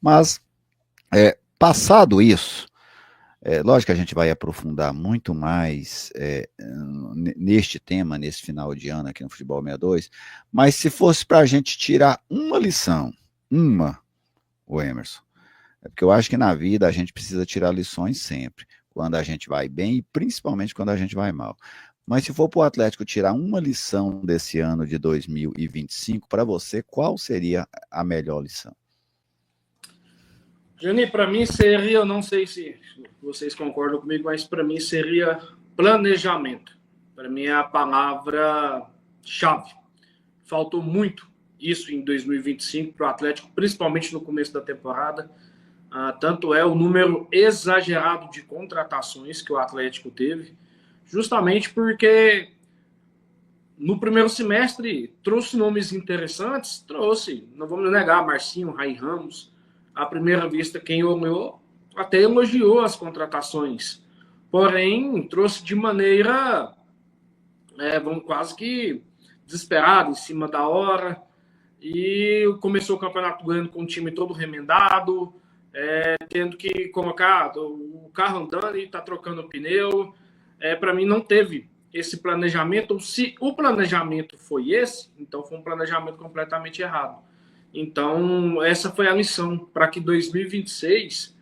Mas, passado isso, lógico que a gente vai aprofundar muito mais neste tema, nesse final de ano aqui no Futebol 62, mas se fosse para a gente tirar uma lição, o Emerson, é porque eu acho que na vida a gente precisa tirar lições sempre, quando a gente vai bem e principalmente quando a gente vai mal. Mas se for para o Atlético tirar uma lição desse ano de 2025, para você, qual seria a melhor lição? Jani, para mim seria, eu não sei se vocês concordam comigo, mas para mim seria planejamento. Para mim é a palavra-chave. Faltou muito isso em 2025 para o Atlético, principalmente no começo da temporada. Tanto é o número exagerado de contratações que o Atlético teve, justamente porque no primeiro semestre trouxe nomes interessantes, trouxe, não vamos negar, Marcinho, Rai Ramos. À primeira vista, quem olhou até elogiou as contratações, porém trouxe de maneira, vamos quase que desesperado, em cima da hora, e começou o Campeonato Goiano com o time todo remendado, tendo que colocar o carro andando e tá trocando pneu. Para mim não teve esse planejamento. Se o planejamento foi esse, então foi um planejamento completamente errado. Então essa foi a lição para que 2026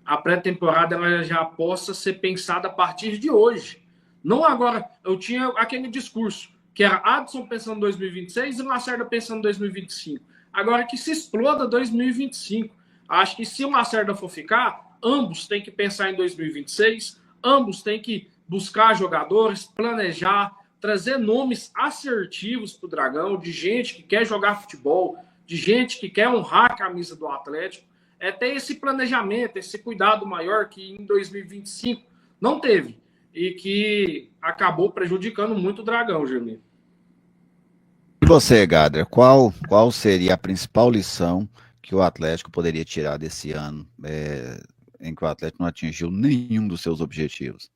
a pré-temporada ela já possa ser pensada a partir de hoje. Não agora. Eu tinha aquele discurso que era Adson pensando em 2026 e Lacerda pensando em 2025. Agora que se exploda 2025. Acho que se o Lacerda for ficar, ambos têm que pensar em 2026, ambos têm que buscar jogadores, planejar, trazer nomes assertivos para o Dragão, de gente que quer jogar futebol, de gente que quer honrar a camisa do Atlético. Ter esse planejamento, esse cuidado maior que em 2025 não teve e que acabou prejudicando muito o Dragão, Germino. E você, Gadra, qual seria a principal lição que o Atlético poderia tirar desse ano em que o Atlético não atingiu nenhum dos seus objetivos?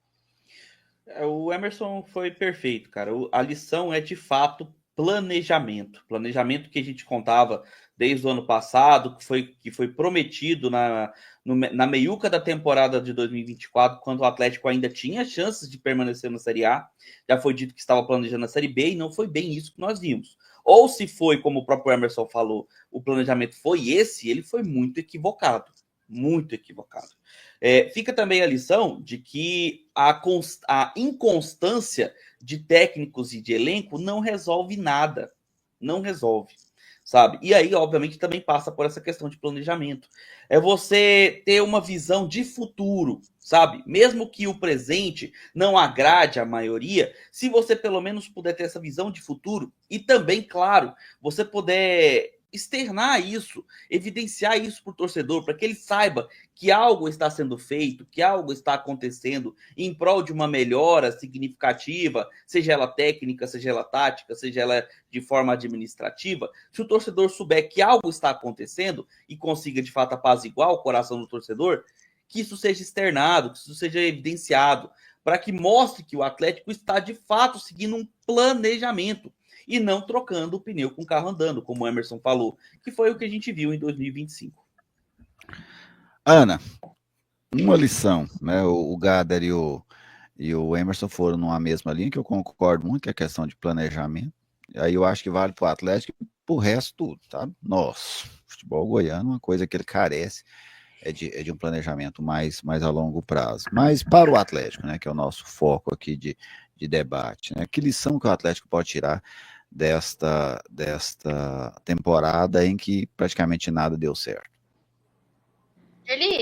O Emerson foi perfeito, cara. A lição é de fato planejamento. Planejamento que a gente contava desde o ano passado, que foi prometido na meiuca da temporada de 2024, quando o Atlético ainda tinha chances de permanecer na Série A. Já foi dito que estava planejando a Série B e não foi bem isso que nós vimos. Ou se foi, como o próprio Emerson falou, o planejamento foi esse, ele foi muito equivocado. Muito equivocado. Fica também a lição de que a inconstância de técnicos e de elenco não resolve nada. Não resolve, sabe? E aí, obviamente, também passa por essa questão de planejamento. É você ter uma visão de futuro, sabe? Mesmo que o presente não agrade a maioria, se você pelo menos puder ter essa visão de futuro e também, claro, você puder externar isso, evidenciar isso para o torcedor, para que ele saiba que algo está sendo feito, que algo está acontecendo em prol de uma melhora significativa, seja ela técnica, seja ela tática, seja ela de forma administrativa. Se o torcedor souber que algo está acontecendo e consiga de fato apaziguar o coração do torcedor, que isso seja externado, que isso seja evidenciado, para que mostre que o Atlético está de fato seguindo um planejamento e não trocando o pneu com o carro andando, como o Emerson falou, que foi o que a gente viu em 2025. Ana, uma lição, né? O Gader e o Emerson foram numa mesma linha, que eu concordo muito, que é a questão de planejamento. Aí eu acho que vale para o Atlético e para o resto tudo, sabe? Nossa, futebol goiano, uma coisa que ele carece é de um planejamento mais a longo prazo. Mas para o Atlético, né, que é o nosso foco aqui de debate, né? Que lição que o Atlético pode tirar desta temporada em que praticamente nada deu certo?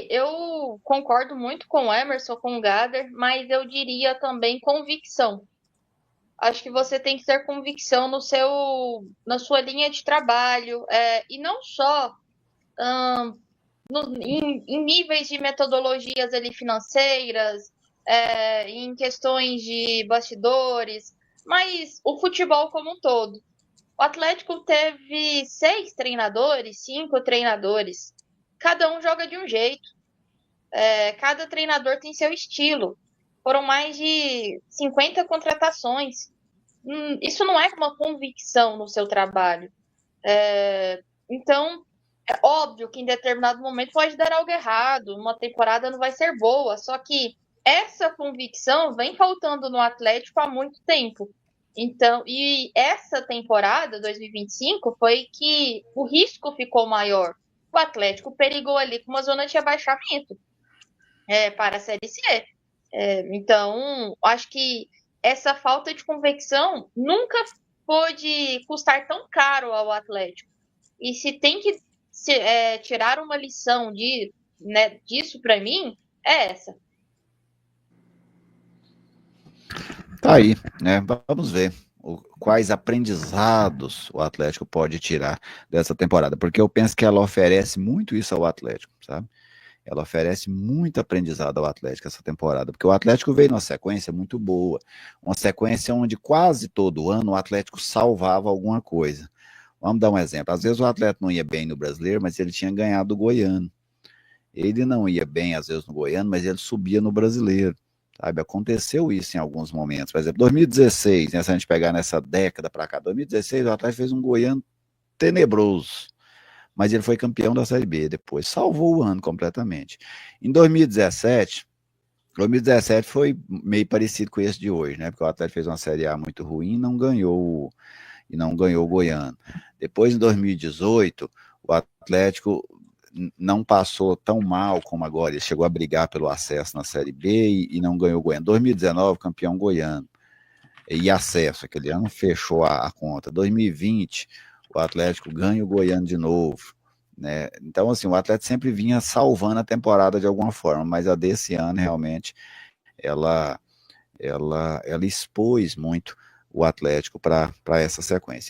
Eu concordo muito com o Emerson, com o Gader, mas eu diria também convicção. Acho que você tem que ter convicção na sua linha de trabalho, e não só em níveis de metodologias ali financeiras, em questões de bastidores, mas o futebol como um todo. O Atlético teve 6 treinadores, 5 treinadores. Cada um joga de um jeito. Cada treinador tem seu estilo. Foram mais de 50 contratações. Isso não é uma convicção no seu trabalho. Então, É óbvio que em determinado momento pode dar algo errado, uma temporada não vai ser boa, só que essa convicção vem faltando no Atlético há muito tempo. Então, e essa temporada, 2025, foi que o risco ficou maior. O Atlético perigou ali com uma zona de rebaixamento para a Série C. Então, acho que essa falta de convicção nunca pôde custar tão caro ao Atlético. E se tem que tirar uma lição disso para mim, é essa. Tá aí, né? Vamos ver quais aprendizados o Atlético pode tirar dessa temporada, porque eu penso que ela oferece muito isso ao Atlético, sabe? Ela oferece muito aprendizado ao Atlético essa temporada, porque o Atlético veio numa sequência muito boa, uma sequência onde quase todo ano o Atlético salvava alguma coisa. Vamos dar um exemplo. Às vezes o Atlético não ia bem no Brasileiro, mas ele tinha ganhado o Goiano. Ele não ia bem, às vezes, no Goiano, mas ele subia no Brasileiro. Sabe? Aconteceu isso em alguns momentos. Por exemplo, 2016, né, se a gente pegar nessa década para cá, 2016 o Atlético fez um Goiano tenebroso, mas ele foi campeão da Série B depois, salvou o ano completamente. Em 2017 foi meio parecido com esse de hoje, né? Porque o Atlético fez uma Série A muito ruim e não ganhou o Goiano. Depois, em 2018, o Atlético não passou tão mal como agora, ele chegou a brigar pelo acesso na Série B e não ganhou o Goiano. 2019, campeão goiano, e acesso, aquele ano fechou a conta. 2020, o Atlético ganha o Goiano de novo, né? Então, assim, o Atlético sempre vinha salvando a temporada de alguma forma, mas a desse ano, realmente, ela expôs muito o Atlético para essa sequência.